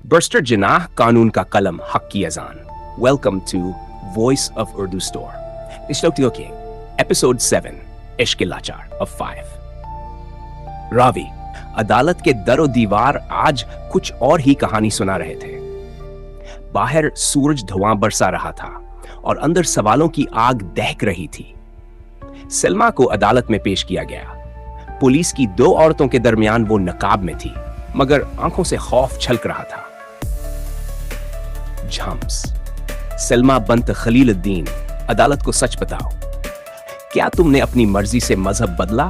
बर्स्टर जिनाह, कानून का कलम, हक की अजान। Welcome to voice of Urdu store. इश्तोक्तियों एपिसोड 7, इश्क लाचार ऑफ 5। रावी अदालत के दरो दीवार आज कुछ और ही कहानी सुना रहे थे। बाहर सूरज धुआं बरसा रहा था और अंदर सवालों की आग दहक रही थी। सलमा को अदालत में पेश किया गया। पुलिस की दो औरतों के दरमियान वो नकाब में थी, मगर आंखों से खौफ छलक रहा था। झम्स। सलमा बंत खलीलुद्दीन, अदालत को सच बताओ, क्या तुमने अपनी मर्जी से मजहब बदला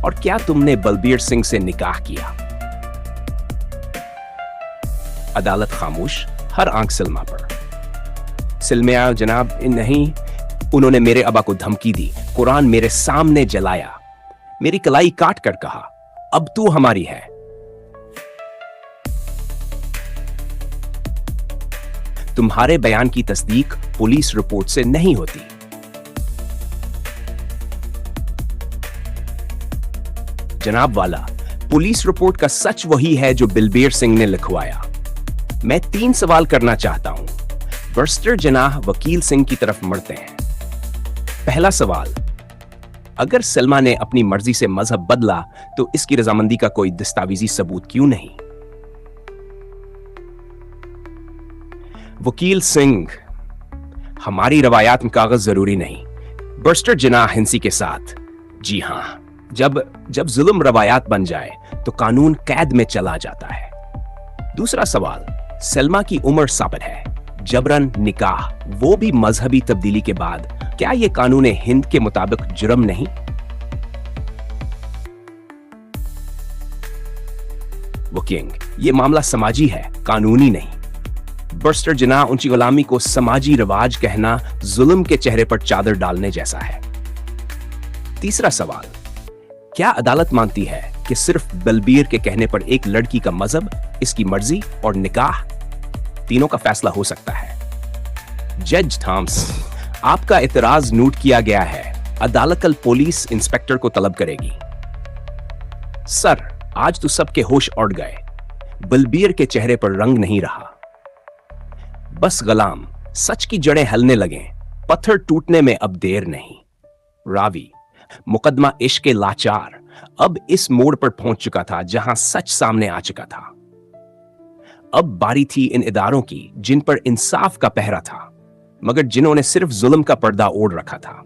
और क्या तुमने बलबीर सिंह से निकाह किया? अदालत खामोश, हर आंख सलमा पर। सलमा जनाब, नहीं, उन्होंने मेरे अबा को धमकी दी, कुरान मेरे सामने जलाया, मेरी कलाई काट कर कहा, अब तू हमारी है। तुम्हारे बयान की तस्दीक पुलिस रिपोर्ट से नहीं होती। जनाब वाला, पुलिस रिपोर्ट का सच वही है जो बलबीर सिंह ने लिखवाया। मैं 3 सवाल करना चाहता हूं। बर्स्टर जिनाह वकील सिंह की तरफ मुड़ते हैं। पहला सवाल, अगर सलमा ने अपनी मर्जी से मजहब बदला तो इसकी रजामंदी का कोई दस्तावेजी सबूत क्यों नहीं? वकील सिंह, हमारी रवायात में कागज जरूरी नहीं। बर्स्टर जिनाह हिंसी के साथ, जी हां, जब जुल्म रवायात बन जाए तो कानून कैद में चला जाता है। दूसरा सवाल, सलमा की उम्र साबित है, जबरन निकाह, वो भी मजहबी तब्दीली के बाद, क्या यह कानून हिंद के मुताबिक जुर्म नहीं? वकील, यह मामला समाजी है, कानूनी नहीं। बर्स्टर जिनाह, उनकी गुलामी को समाजी रिवाज कहना जुल्म के चेहरे पर चादर डालने जैसा है। तीसरा सवाल, क्या अदालत मानती है कि सिर्फ बलबीर के कहने पर एक लड़की का मजहब, इसकी मर्जी और निकाह, तीनों का फैसला हो सकता है? जज थॉम्स, आपका इतराज नोट किया गया है। अदालत कल पुलिस इंस्पेक्टर को तलब करेगी। सर, आज तो सबके होश उड़ गए। बलबीर के चेहरे पर रंग नहीं रहा। बस गुलाम, सच की जड़ें हिलने लगें, पत्थर टूटने में अब देर नहीं। रावी, मुकदमा इश्क लाचार अब इस मोड़ पर पहुंच चुका था जहां सच सामने आ चुका था। अब बारी थी इन इदारों की जिन पर इंसाफ का पहरा था, मगर जिन्होंने सिर्फ जुल्म का पर्दा ओढ़ रखा था।